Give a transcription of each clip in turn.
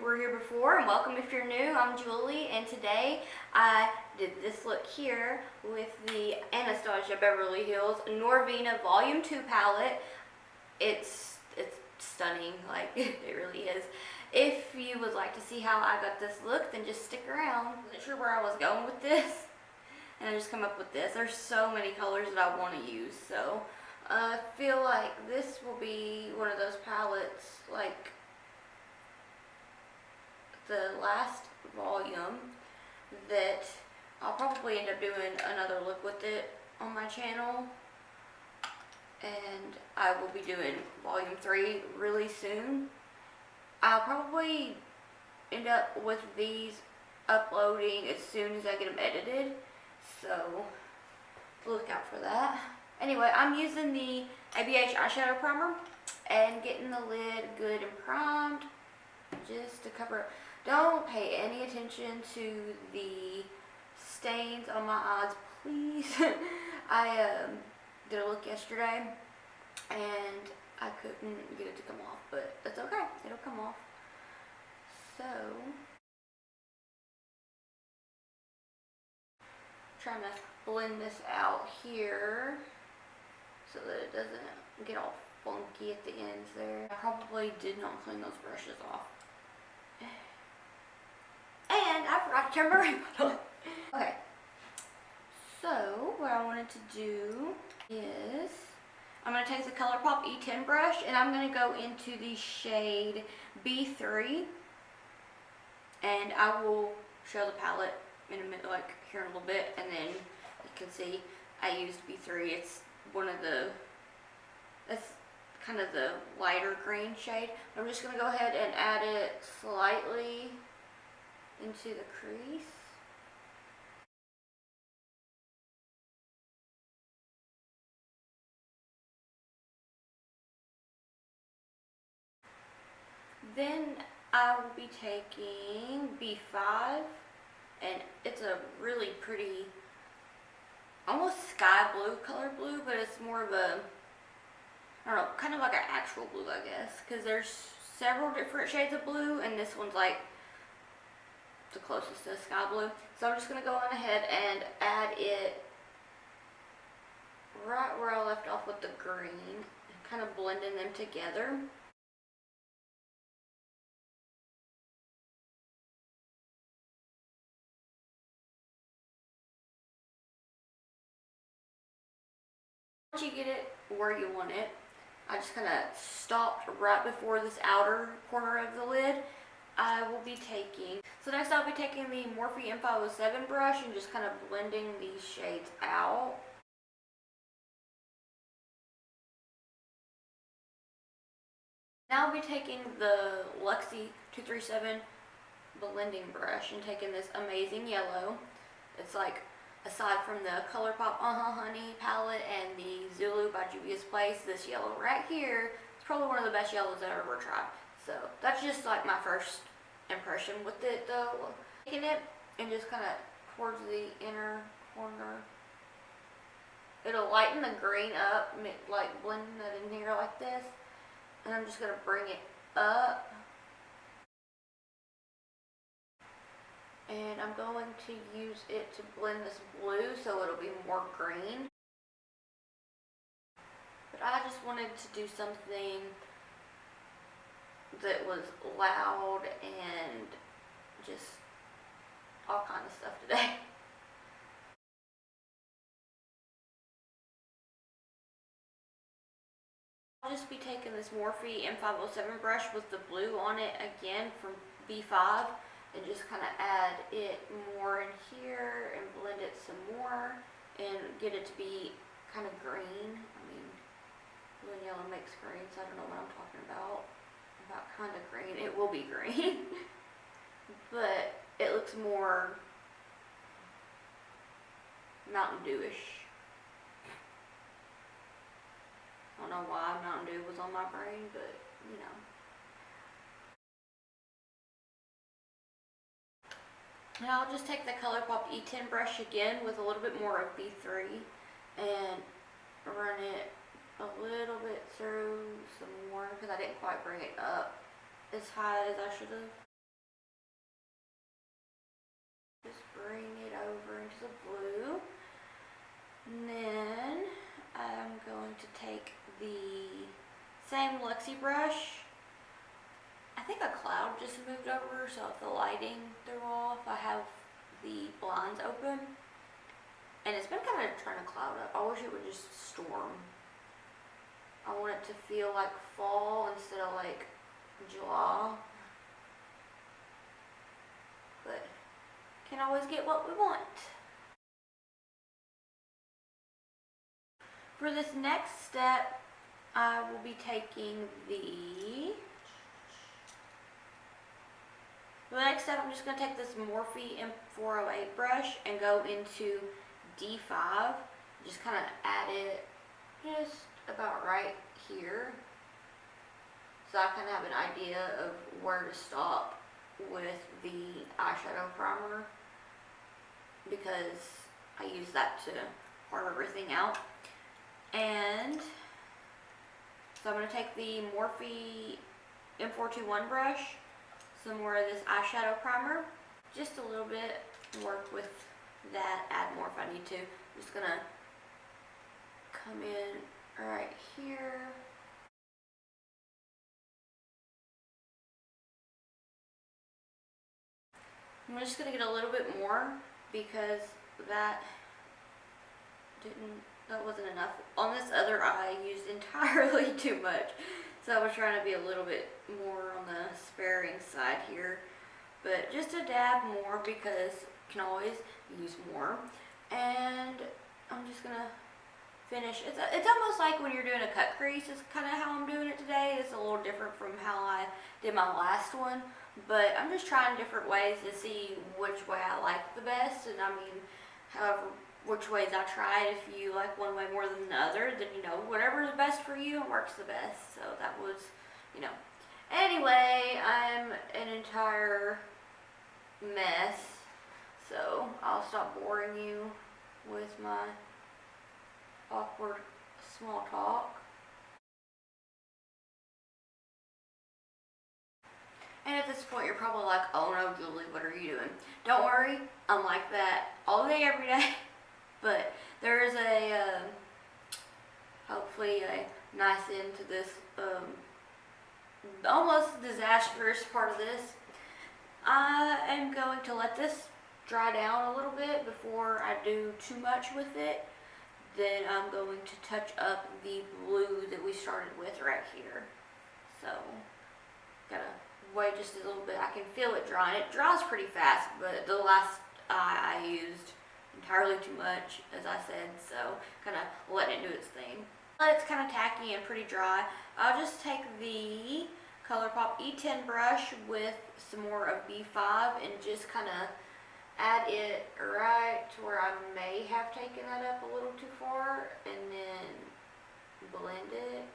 were here before, and welcome if you're new. I'm Julie, and today I did this look here with the Anastasia Beverly Hills Norvina Volume 2 palette. It's stunning, like it really is. If you would like to see how I got this look, then just stick around. I wasn't sure where I was going with this, and I just come up with this. There's so many colors that I want to use, so I feel like this will be one of those palettes, like the last volume, that I'll probably end up doing another look with it on my channel, and I will be doing volume 3 really soon. I'll probably end up with these uploading as soon as I get them edited, so look out for that. Anyway, I'm using the ABH eyeshadow primer and getting the lid good and primed just to cover it. Don't pay any attention to the stains on my eyes, please. I did a look yesterday and I couldn't get it to come off, but that's okay, it'll come off. So, trying to blend this out here so that it doesn't get all funky at the ends there. I probably did not clean those brushes off. And I forgot to turn my rainbow on. Okay, so what I wanted to do is I'm going to take the ColourPop E10 brush and I'm going to go into the shade B3, and I will show the palette in a minute, like here in a little bit, and then you can see I used B3. It's one of the, it's kind of the lighter green shade. I'm just going to go ahead and add it slightly into the crease. Then I will be taking B5, and it's a really pretty, almost sky blue color blue, but it's more of a, I don't know, kind of like an actual blue, I guess, because there's several different shades of blue, and this one's like the closest to sky blue. So I'm just going to go on ahead and add it right where I left off with the green, kind of blending them together. Once you get it where you want it, I just kind of stopped right before this outer corner of the lid. I will be taking, so next I'll be taking the Morphe M507 brush and just kind of blending these shades out. Now I'll be taking the Luxie 237 blending brush and taking this amazing yellow. It's like, aside from the ColourPop Honey palette and the Zulu by Juvia's Place, this yellow right here is probably one of the best yellows I've ever tried. So that's just like my first impression with it though. Taking it and just kind of towards the inner corner. It'll lighten the green up, like blending it in here like this. And I'm just going to bring it up. And I'm going to use it to blend this blue so it'll be more green. But I just wanted to do something that was loud and just all kind of stuff today. I'll just be taking this Morphe M507 brush with the blue on it again from B5 and just kind of add it more in here and blend it some more and get it to be kind of green. I mean, blue and yellow makes green, so I don't know what I'm talking about kind of green. It will be green, but it looks more Mountain Dew-ish. I don't know why Mountain Dew was on my brain, but you know. Now I'll just take the ColourPop E10 brush again with a little bit more of B3 and run it a little bit through some more, because I didn't quite bring it up as high as I should have. to take the same Luxie brush. I think a cloud just moved over, so if the lighting threw off, I have the blinds open. And it's been kind of trying to cloud up. I wish it would just storm. I want it to feel like fall instead of like July. But can always get what we want. For this next step, I will be taking for the next step, I'm just going to take this Morphe M408 brush and go into D5. Just kind of add it just about right here. So I kind of have an idea of where to stop with the eyeshadow primer, because I use that to carve everything out. And so I'm going to take the Morphe M421 brush, some more of this eyeshadow primer, just a little bit, work with that, add more if I need to. I'm just going to come in right here. I'm just going to get a little bit more because that wasn't enough. On this other eye, I used entirely too much. So I was trying to be a little bit more on the sparing side here. But just a dab more because you can always use more. And I'm just going to finish. It's almost like when you're doing a cut crease. It's kind of how I'm doing it today. It's a little different from how I did my last one. But I'm just trying different ways to see which way I like the best. And I mean, however, which ways I tried. If you like one way more than the other, then you know, whatever is best for you works the best. So that was, you know. Anyway, I'm an entire mess. So I'll stop boring you with my awkward small talk. And at this point, you're probably like, oh no, Julie, what are you doing? Don't worry, I'm like that all day, every day. But there is a, hopefully a nice end to this almost disastrous part of this. I am going to let this dry down a little bit before I do too much with it. Then I'm going to touch up the blue that we started with right here. So, gotta wait just a little bit. I can feel it drying. It dries pretty fast, but the last eye I used entirely too much, as I said, so kind of letting it do its thing. It's kind of tacky and pretty dry. I'll just take the ColourPop E10 brush with some more of B5 and just kind of add it right to where I may have taken that up a little too far, and then blend it.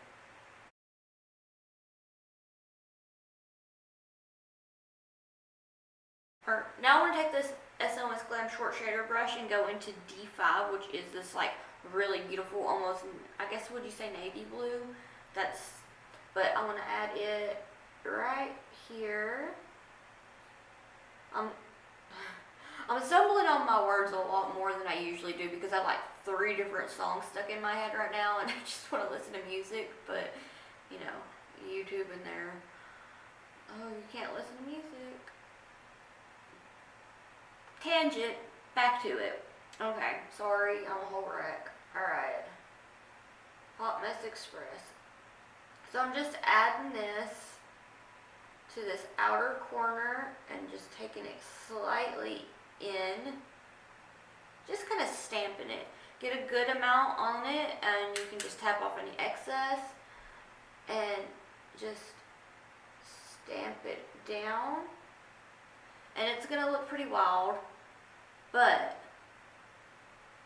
Now I want to take this SLS Glam Short Shader brush and go into D5, which is this like really beautiful, almost, I guess, would you say navy blue? But I want to add it right here. I'm stumbling on my words a lot more than I usually do because I have like 3 different songs stuck in my head right now and I just want to listen to music, but you know, YouTube and there, oh, you can't listen to music. Tangent, back to it. Okay, sorry, I'm a whole wreck. Alright. Hot Mess Express. So I'm just adding this to this outer corner and just taking it slightly in. Just kind of stamping it. Get a good amount on it and you can just tap off any excess and just stamp it down. And it's going to look pretty wild, but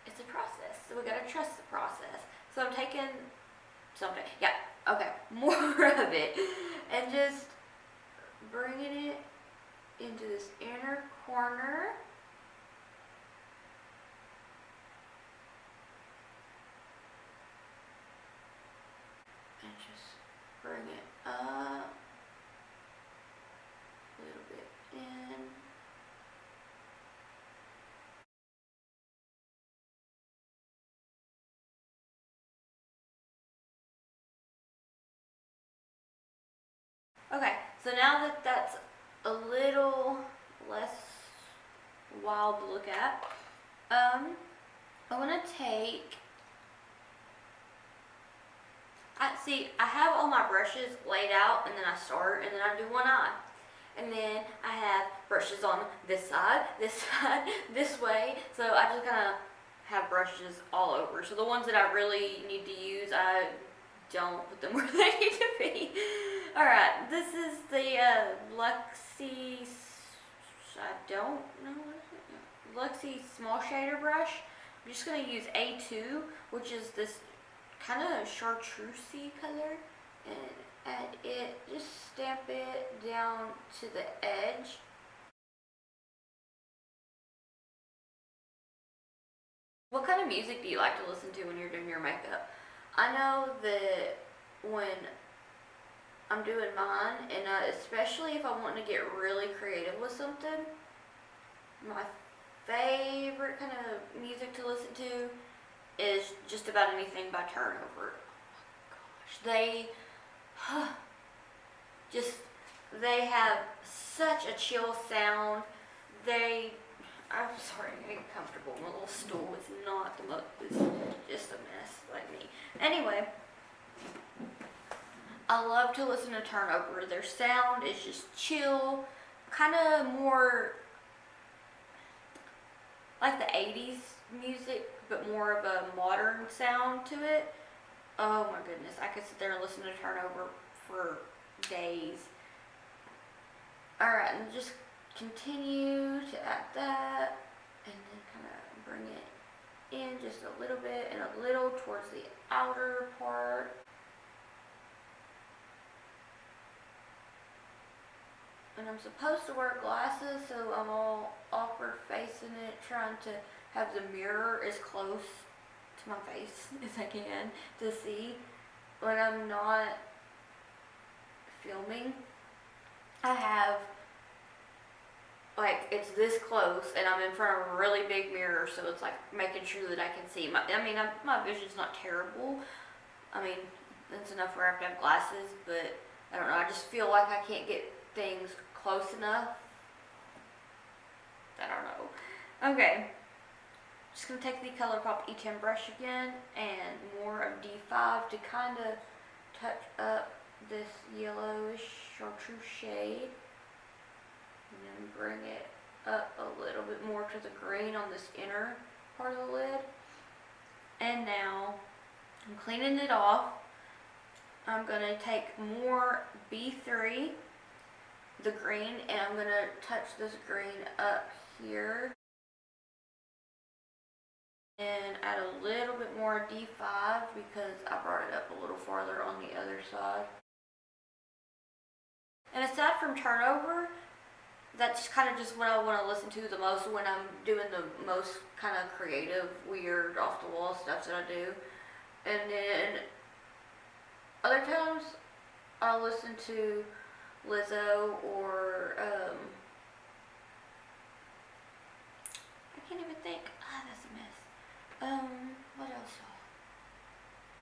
it's a process, so we got to trust the process. So I'm taking something, yeah, okay, more of it, and just bringing it into this inner corner. And just bring it up. A little bit in. Okay, so now that that's a little less wild to look at, I'm gonna take, I have all my brushes laid out, and then I start, and then I do one eye. And then I have brushes on this side, this way. So I just kind of have brushes all over. So the ones that I really need to use, I don't put them where they need to be. Alright, this is the Luxie, I don't know what is it? Luxie small shader brush. I'm just going to use A2, which is this kind of chartreusey color, and add it, just stamp it down to the edge. What kind of music do you like to listen to when you're doing your makeup? I know that when I'm doing mine, and especially if I want to get really creative with something, my favorite kind of music to listen to is just about anything by Turnover. Oh my gosh, they have such a chill sound. I'm sorry, I'm getting comfortable. My little stool is not the most, it's just a mess like me. Anyway, I love to listen to Turnover. Their sound is just chill, kind of more like the 80s music, but more of a modern sound to it. Oh my goodness, I could sit there and listen to Turnover for days. Alright, and just continue to add that, and then kind of bring it in just a little bit and a little towards the outer part. And I'm supposed to wear glasses, so I'm all awkward facing it, trying to have the mirror as close to my face as I can to see when I'm not filming. I have, like, it's this close, and I'm in front of a really big mirror, so it's like making sure that I can see. My vision's not terrible. I mean, it's enough where I have to have glasses, but I don't know, I just feel like I can't get things close enough. I don't know. Okay. Just going to take the ColourPop E10 brush again and more of D5 to kind of touch up this yellowish chartreuse shade. And then bring it up a little bit more to the green on this inner part of the lid. And now I'm cleaning it off. I'm going to take more B3, the green, and I'm going to touch this green up here. And add a little bit more D5 because I brought it up a little farther on the other side. And aside from Turnover, that's kind of just what I want to listen to the most when I'm doing the most kind of creative, weird, off the wall stuff that I do. And then other times I'll listen to Lizzo or I can't even think. That's a mess. What else?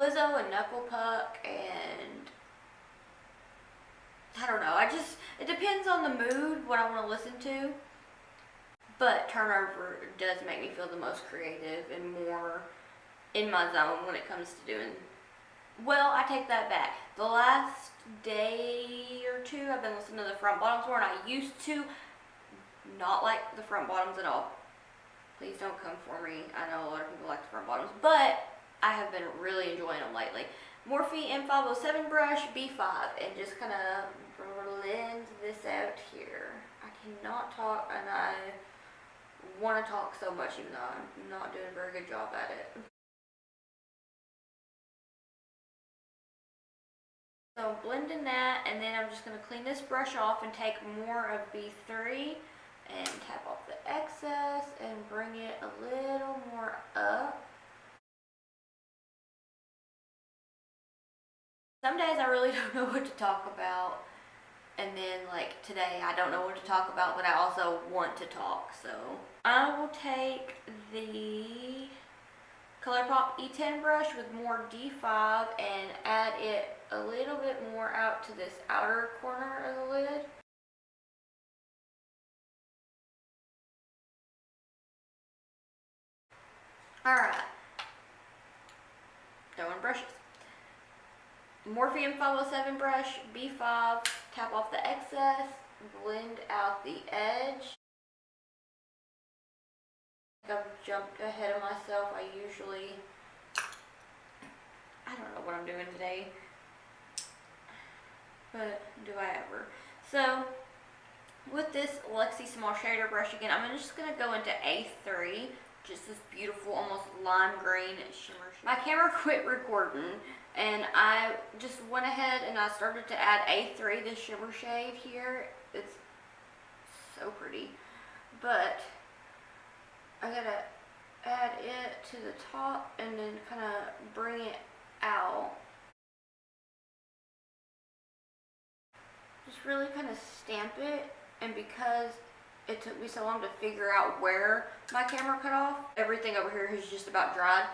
Lizzo and Knuckle Puck, and I don't know. It depends on the mood, what I want to listen to. But Turnover does make me feel the most creative and more in my zone when it comes to doing. Well, I take that back. The last day or two, I've been listening to the front bottoms more, and I used to not like the front bottoms at all. Please don't come for me. I know a lot of people like the front bottoms, but I have been really enjoying them lately. Morphe M507 brush, B5, and just kind of blend this out here. I cannot talk, and I want to talk so much, even though I'm not doing a very good job at it. So I'm blending that, and then I'm just going to clean this brush off and take more of B3 and tap off the excess and bring it a little more up. Some days I really don't know what to talk about, and then like today I don't know what to talk about, but I also want to talk. So I will take the ColourPop E10 brush with more D5 and add it a little bit more out to this outer corner of the lid. Alright, throwing brushes. Morphe 507 brush, B5, tap off the excess, blend out the edge. I've jumped ahead of myself. I don't know what I'm doing today, but do I ever. So with this Luxie small shader brush again, I'm just going to go into A3, just this beautiful almost lime green shimmer. My camera quit recording and I just went ahead and I started to add A3, this shimmer shade here. It's so pretty, but I gotta add it to the top and then kind of bring it out. Just really kind of stamp it, and because it took me so long to figure out where my camera cut off, everything over here has just about dried.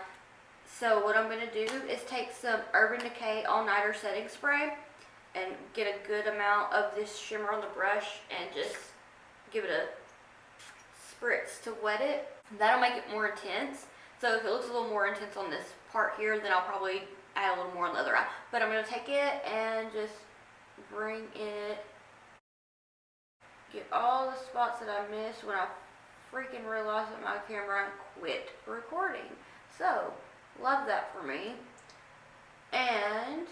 So what I'm going to do is take some Urban Decay All Nighter setting spray and get a good amount of this shimmer on the brush and just give it a spritz to wet it. That'll make it more intense. So if it looks a little more intense on this part here, then I'll probably add a little more on the other eye. But I'm going to take it and just bring it, get all the spots that I missed when I freaking realized that my camera quit recording. So love that for me. And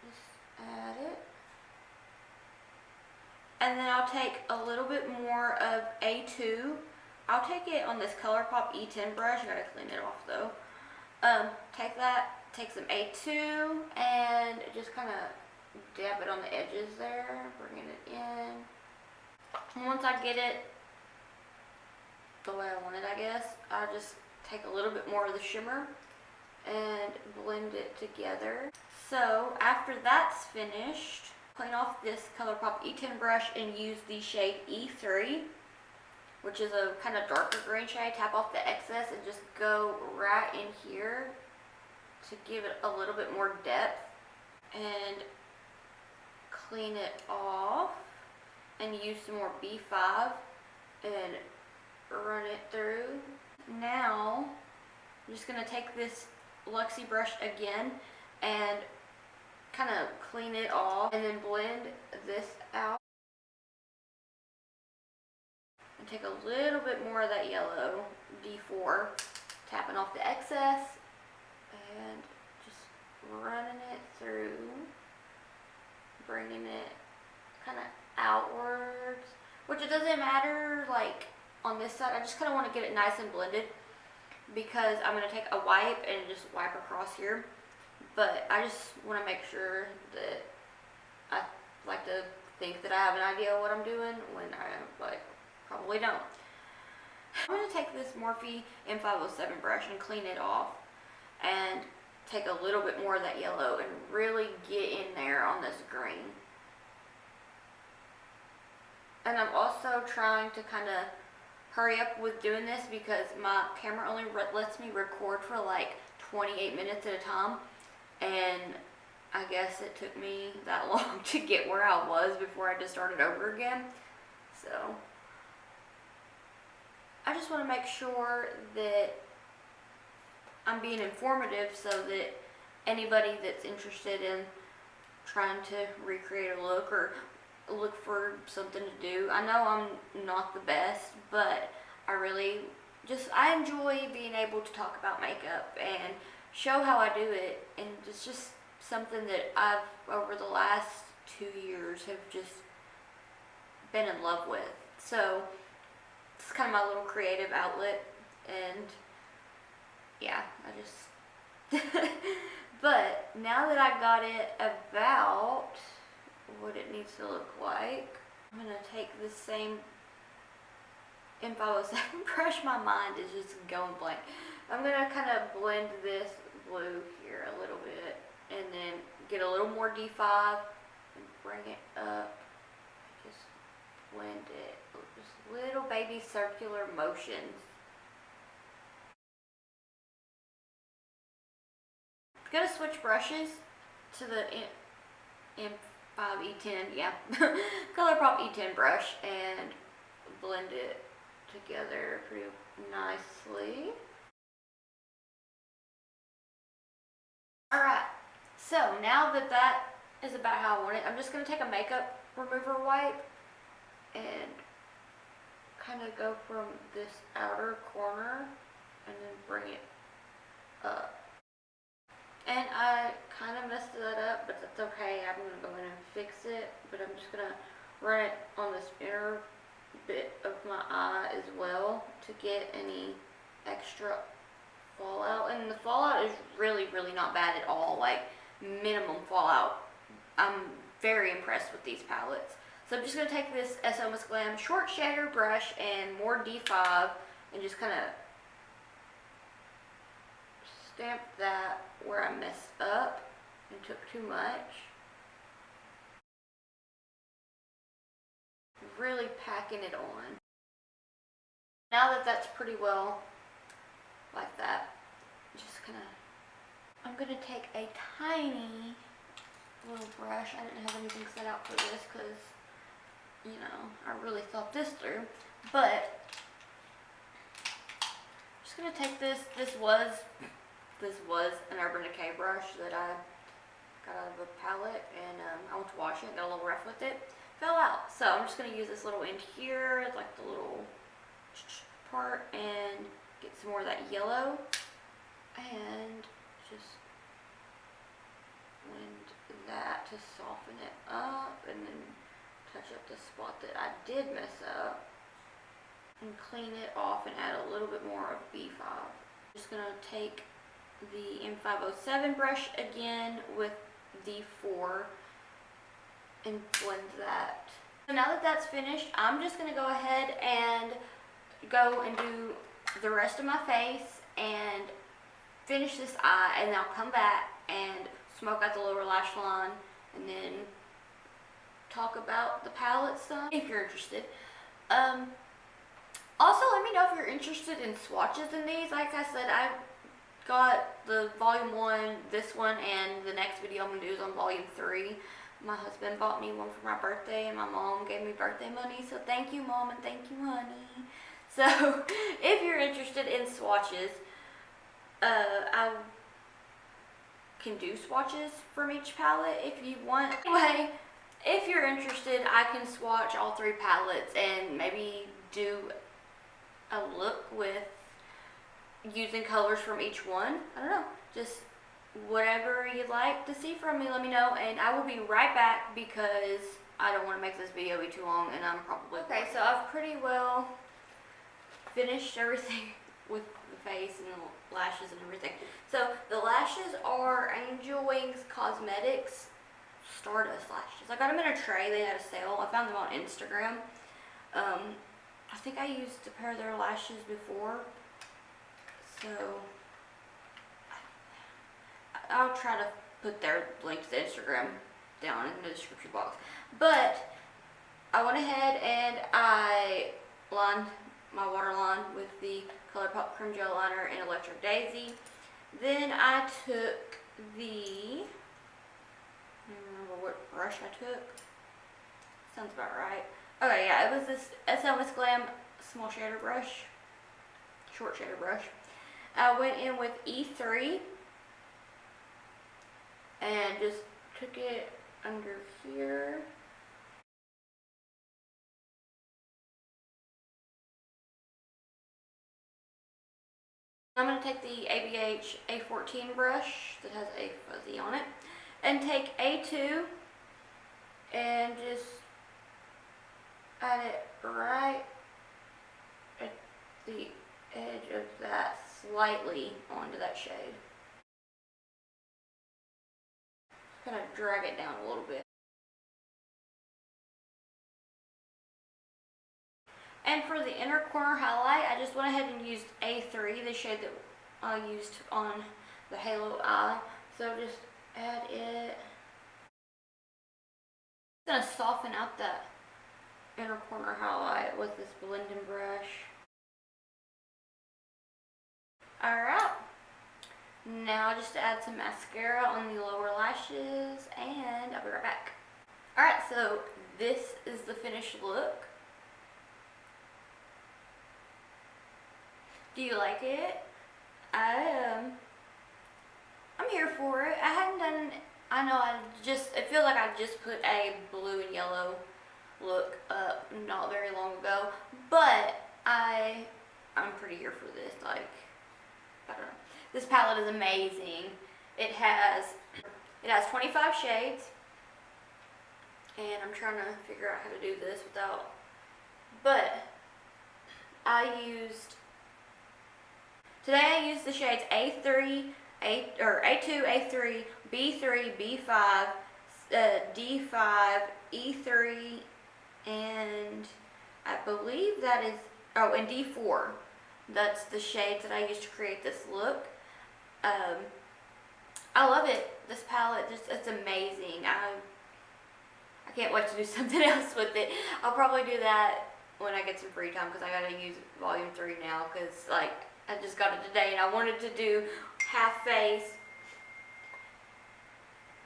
just add it. And then I'll take a little bit more of A2. I'll take it on this ColourPop E10 brush. I gotta clean it off though. Take that, take some A2 and just kind of dab it on the edges there, bringing it in. And once I get it the way I want it, I guess, I'll just take a little bit more of the shimmer and blend it together. So after that's finished, clean off this ColourPop E10 brush and use the shade E3, which is a kind of darker green shade. Tap off the excess and just go right in here to give it a little bit more depth and clean it off, and use some more B5 and run it through. Now I'm just going to take this Luxie brush again and kind of clean it off and then blend this out and take a little bit more of that yellow D4, tapping off the excess and just running it through, bringing it kind of outwards, which it doesn't matter like on this side. I just kind of want to get it nice and blended because I'm going to take a wipe and just wipe across here. But I just want to make sure that I like to think that I have an idea of what I'm doing when I probably don't. I'm going to take this Morphe M507 brush and clean it off and take a little bit more of that yellow and really get in there on this green. And I'm also trying to kind of hurry up with doing this because my camera only lets me record for like 28 minutes at a time. And I guess it took me that long to get where I was before I just started over again. So I just want to make sure that I'm being informative so that anybody that's interested in trying to recreate a look or look for something to do. I know I'm not the best, but I enjoy being able to talk about makeup and show how I do it, and it's just something that I've over the last 2 years have just been in love with. So it's kind of my little creative outlet, and yeah, I just but now that I got it about what it needs to look like, I'm gonna take this same M507 brush. My mind is just going blank. I'm gonna kind of blend this blue here a little bit and then get a little more D5 and bring it up. Just blend it, just little baby circular motions. gonna switch brushes to the M5E10, yeah, ColourPop E10 brush and blend it together pretty nicely. Alright, so now that that is about how I want it, I'm just going to take a makeup remover wipe and kind of go from this outer corner and then bring it up. And I kind of messed that up, but that's okay. I'm going to go in and fix it, but I'm just going to run it on this inner bit of my eye as well to get any extra fallout. And the fallout is really not bad at all, like minimum fallout. I'm very impressed with these palettes. So I'm just going to take this So Miss Glam short shader brush and more D5 and just kind of stamp that where I messed up and took too much. Really packing it on. Now that that's pretty well like that, just kind of, I'm going to take a tiny little brush. I didn't have anything set out for this because, you know, I really thought this through, but I'm just going to take this. This was an Urban Decay brush that I got out of a palette, and I went to wash it, got a little rough with it, fell out. So I'm just going to use this little end here, like the little part, and get some more of that yellow, and just blend that to soften it up, and then touch up the spot that I did mess up, and clean it off and add a little bit more of B5. Just going to take the M507 brush again with D4 and blend that. So now that that's finished, I'm just going to go ahead and go and do the rest of my face and finish this eye, and then I'll come back and smoke out the lower lash line and then talk about the palette some if you're interested. Also, let me know if you're interested in swatches in these. Like I said, I got the volume 1, this one, and the next video I'm going to do is on volume 3. My husband bought me one for my birthday, and my mom gave me birthday money, so thank you, Mom, and thank you, honey. So, if you're interested in swatches, I can do swatches from each palette if you want. Anyway, if you're interested, I can swatch all 3 palettes and maybe do a look with using colors from each one. I don't know, just whatever you'd like to see from me, let me know, and I will be right back because I don't want to make this video be too long, and I'm probably okay. So I've pretty well finished everything with the face and the lashes and everything. So the lashes are Angel Wings Cosmetics Stardust lashes. I got them in a tray. They had a sale. I found them on Instagram. I think I used a pair of their lashes before, so I'll try to put their link to the Instagram down in the description box. But I went ahead and I lined my waterline with the ColourPop Cream Gel Liner in Electric Daisy. Then I took the, I don't remember what brush I took. Sounds about right. Okay, yeah, it was this So Miss Glam small shader brush, short shader brush. I went in with E3 and just took it under here. I'm going to take the ABH A14 brush that has a fuzzy on it and take A2 and just add it right at the edge of that, slightly onto that shade. Kind of drag it down a little bit. And for the inner corner highlight, I just went ahead and used A3, the shade that I used on the halo eye. So just add it. I'm going to soften out that inner corner highlight with this blending brush. Alright, now just to add some mascara on the lower lashes, and I'll be right back. Alright, so this is the finished look. Do you like it? I'm here for it. I hadn't done, I feel like I just put a blue and yellow look up not very long ago, but I'm pretty here for this. Like, I don't know. This palette is amazing. It has 25 shades, and I'm trying to figure out how to do this without, but today I used the shades A2, A3, B3, B5, D5, E3, and I believe that is, and D4. That's the shades that I used to create this look. I love it. This palette, it's amazing. I can't wait to do something else with it. I'll probably do that when I get some free time, because I gotta use volume 3 now, because like I just got it today and I wanted to do half face.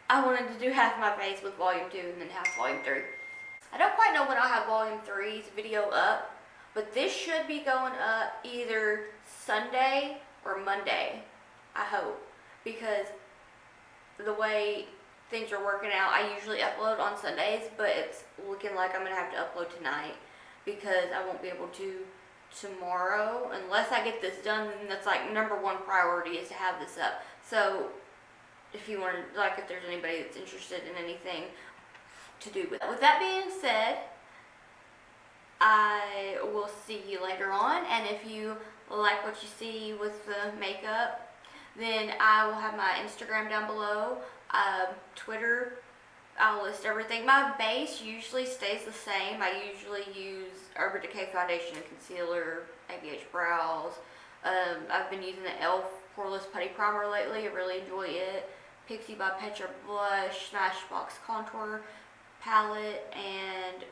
I wanted to do half my face with volume 2 and then half volume 3. I don't quite know when I'll have volume 3's video up, but this should be going up either Sunday or Monday, I hope, because the way things are working out, I usually upload on Sundays, but it's looking like I'm going to have to upload tonight, because I won't be able to tomorrow unless I get this done. And that's like #1 priority, is to have this up. So if you want to, like, if there's anybody that's interested in anything to do with it. With that being said, I will see you later on, and if you like what you see with the makeup, then I will have my Instagram down below, Twitter. I'll list everything. My base usually stays the same. I usually use Urban Decay foundation and concealer, ABH brows. I've been using the e.l.f. Poreless Putty Primer lately. I really enjoy it. Pixie by Petra blush, Smashbox contour palette, and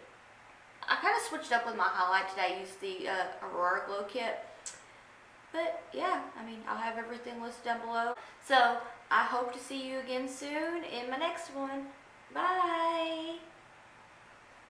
I kind of switched up with my highlight today. I used the Aurora Glow Kit. But yeah, I mean, I'll have everything listed down below. So I hope to see you again soon in my next one. Bye!